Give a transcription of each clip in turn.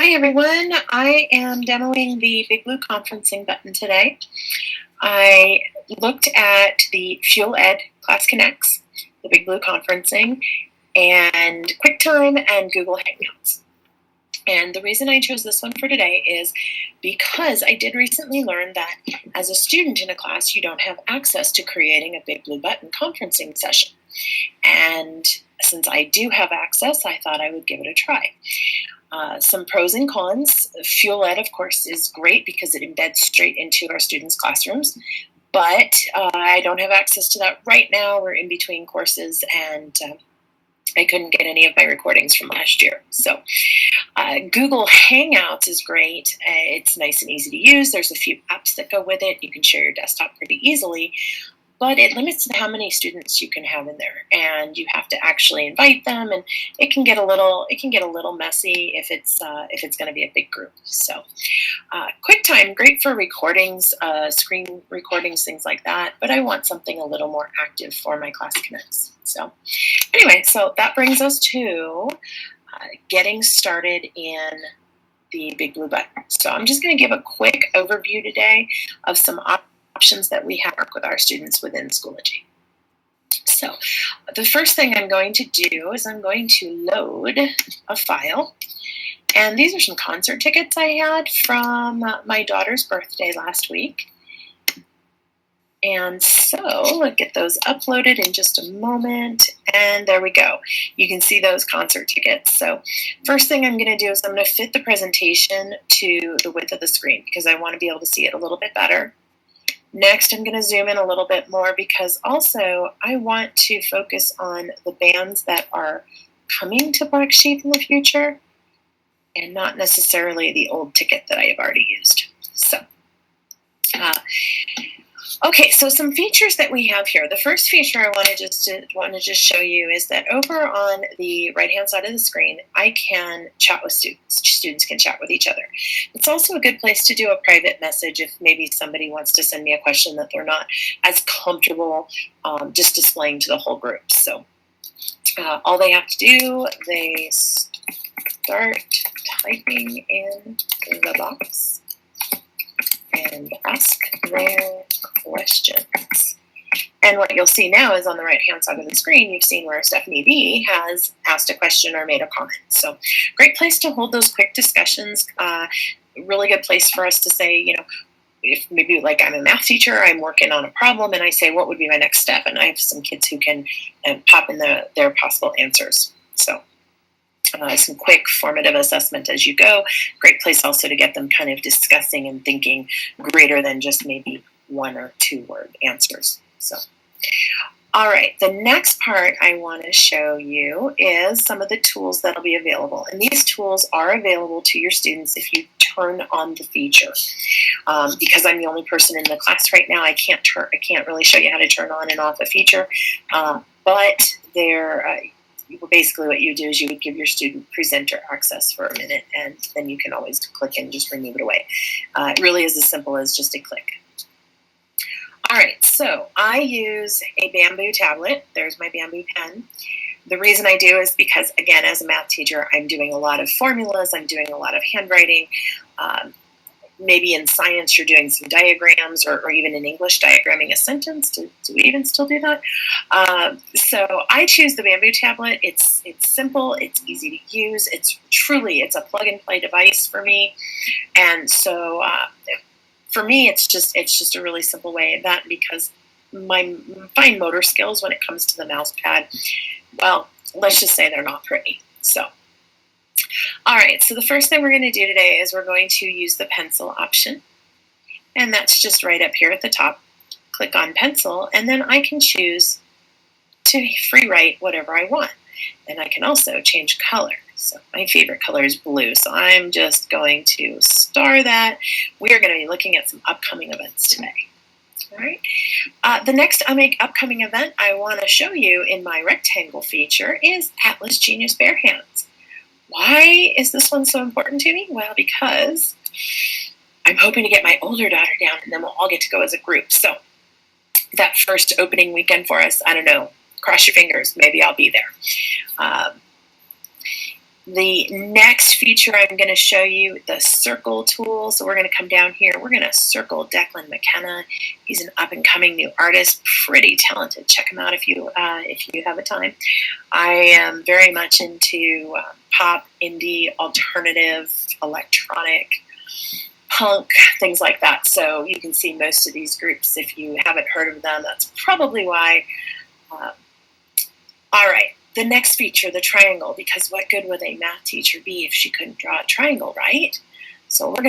Hi everyone, I am demoing the Big Blue Conferencing button today. I looked at the Fuel Ed Class Connects, the Big Blue Conferencing, and QuickTime and Google Hangouts. And the reason I chose this one for today is because I did recently learn that as a student in a class, you don't have access to creating a Big Blue Button conferencing session. And since I do have access, I thought I would give it a try. Some pros and cons. Fuel Ed, of course, is great because it embeds straight into our students' classrooms, but I don't have access to that right now. We're in between courses, and I couldn't get any of my recordings from last year. So Google Hangouts is great. It's nice and easy to use. There's a few apps that go with it. You can share your desktop pretty easily, but it limits how many students you can have in there, and you have to actually invite them, and it can get a little messy if it's going to be a big group. So QuickTime, great for recordings, screen recordings, things like that, but I want something a little more active for my Class Connects. So anyway, so that brings us to getting started in the Big Blue Button. So I'm just going to give a quick overview today of some options that we have with our students within Schoology. So the first thing I'm going to do is I'm going to load a file. And these are some concert tickets I had from my daughter's birthday last week. And so I'll get those uploaded in just a moment. And there we go. You can see those concert tickets. So first thing I'm going to do is I'm going to fit the presentation to the width of the screen because I want to be able to see it a little bit better. Next, I'm going to zoom in a little bit more because also I want to focus on the bands that are coming to Black Sheep in the future and not necessarily the old ticket that I have already used. So, okay, so some features that we have here. The first feature I want to just show you is that over on the right-hand side of the screen, I can chat with students. Students can chat with each other. It's also a good place to do a private message if maybe somebody wants to send me a question that they're not as comfortable just displaying to the whole group. So all they have to do, they start typing in the box and ask their questions. And what you'll see now is on the right-hand side of the screen, you've seen where Stephanie B has asked a question or made a comment. So great place to hold those quick discussions. Really good place for us to say, you know, if maybe like I'm a math teacher, I'm working on a problem, and I say, what would be my next step? And I have some kids who can pop in their possible answers. So some quick formative assessment as you go. Great place also to get them kind of discussing and thinking greater than just maybe 1 or 2 word answers. So, all right, the next part I want to show you is some of the tools that'll be available. And these tools are available to your students if you turn on the feature. Because I'm the only person in the class right now, I can't really show you how to turn on and off a feature. But they're basically what you do is you would give your student presenter access for a minute, and then you can always click and just remove it away. It really is as simple as just a click. All right, so I use a bamboo tablet. There's my bamboo pen. The reason I do is because, again, as a math teacher, I'm doing a lot of formulas. I'm doing a lot of handwriting. Maybe in science, you're doing some diagrams, or even in English, diagramming a sentence. Do we even still do that? So I choose the bamboo tablet. It's simple. It's easy to use. It's a plug-and-play device for me. And so for me, it's just a really simple way of that, because my fine motor skills when it comes to the mouse pad, well, let's just say they're not pretty. So. All right, so the first thing we're going to do today is we're going to use the pencil option. And that's just right up here at the top. Click on pencil, and then I can choose to free write whatever I want. And I can also change color. So my favorite color is blue, so I'm just going to star that. We are going to be looking at some upcoming events today. All right. The next upcoming event I want to show you in my rectangle feature is Atlas Genius Bare Hands. Why is this one so important to me? Well, because I'm hoping to get my older daughter down, and then we'll all get to go as a group. So that first opening weekend for us, I don't know, cross your fingers, maybe I'll be there. The next feature I'm going to show you, the circle tool. So we're going to come down here. We're going to circle Declan McKenna. He's an up-and-coming new artist, pretty talented. Check him out if you have a time. I am very much into pop, indie, alternative, electronic, punk, things like that. So you can see most of these groups. If you haven't heard of them, that's probably why. All right. The next feature, the triangle, because what good would a math teacher be if she couldn't draw a triangle, right? So we're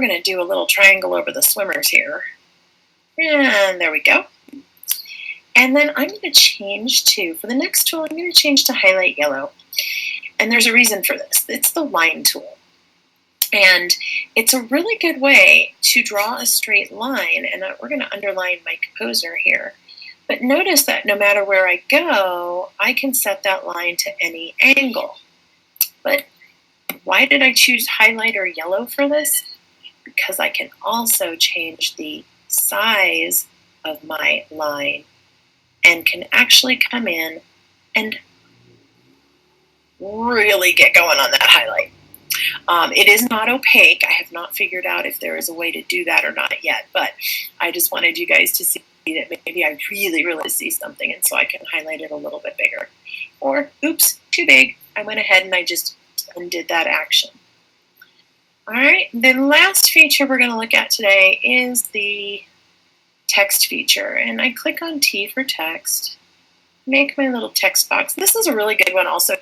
gonna do a little triangle over the swimmers here. And there we go. And then I'm gonna change to, for the next tool, I'm gonna change to highlight yellow. And there's a reason for this. It's the line tool. And it's a really good way to draw a straight line. And we're gonna underline my composer here. But notice that no matter where I go, I can set that line to any angle. But why did I choose highlight or yellow for this? Because I can also change the size of my line and can actually come in and really get going on that highlight. It is not opaque. I have not figured out if there is a way to do that or not yet, but I just wanted you guys to see that maybe I really see something, and so I can highlight it a little bit bigger. Or, oops, too big. I went ahead and I just undid that action. All right, the last feature we're going to look at today is the text feature, and I click on T for text, make my little text box. This is a really good one also.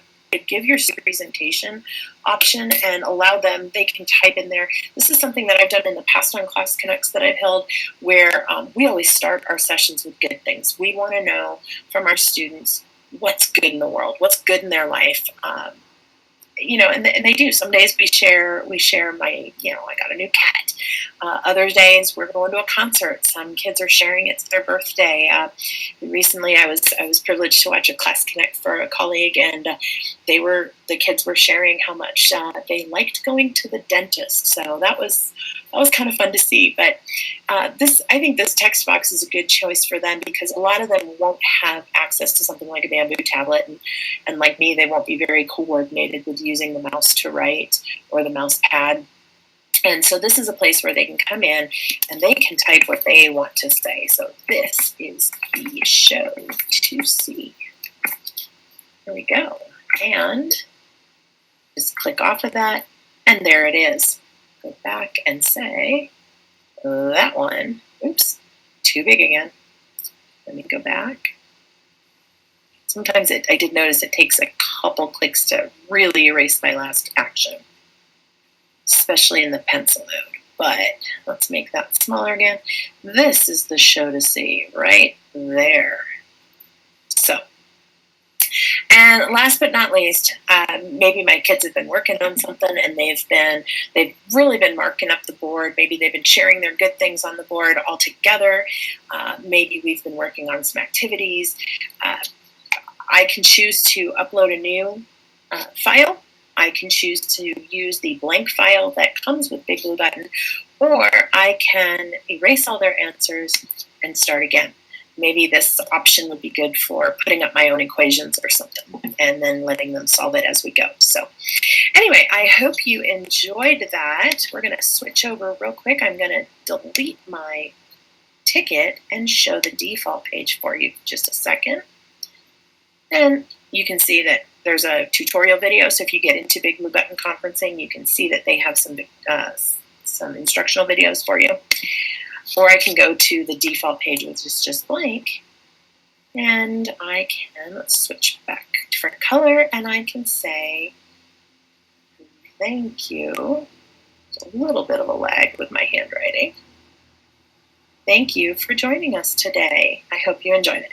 Give your presentation option and allow them, they can type in there. This is something that I've done in the past on Class Connects that I've held, where we always start our sessions with good things. We want to know from our students what's good in the world, what's good in their life. And they do. Some days we share my, I got a new cat. Other days we're going to a concert. Some kids are sharing it's their birthday. Recently I was privileged to watch a Class Connect for a colleague, and the kids were sharing how much they liked going to the dentist. So that was kind of fun to see. But I think this text box is a good choice for them, because a lot of them won't have access to something like a bamboo tablet, and like me, they won't be very coordinated with using the mouse to write or the mouse pad. And so this is a place where they can come in and they can type what they want to say. So this is the show to see. There we go. And just click off of that, and there it is. Go back and say, that one, oops, too big again. Let me go back. Sometimes I did notice it takes a couple clicks to really erase my last action, especially in the pencil mode. But let's make that smaller again. This is the show to see right there. So, and last but not least, maybe my kids have been working on something and they've really been marking up the board. Maybe they've been sharing their good things on the board all together. Maybe we've been working on some activities. I can choose to upload a new file. I can choose to use the blank file that comes with Big Blue Button, or I can erase all their answers and start again. Maybe this option would be good for putting up my own equations or something, and then letting them solve it as we go. So anyway, I hope you enjoyed that. We're going to switch over real quick. I'm going to delete my ticket and show the default page for you just a second. And you can see that there's a tutorial video. So if you get into BBB Conferencing, you can see that they have some instructional videos for you. Or I can go to the default page, which is just blank. And I can, let's switch back to different color, and I can say, thank you. It's a little bit of a lag with my handwriting. Thank you for joining us today. I hope you enjoyed it.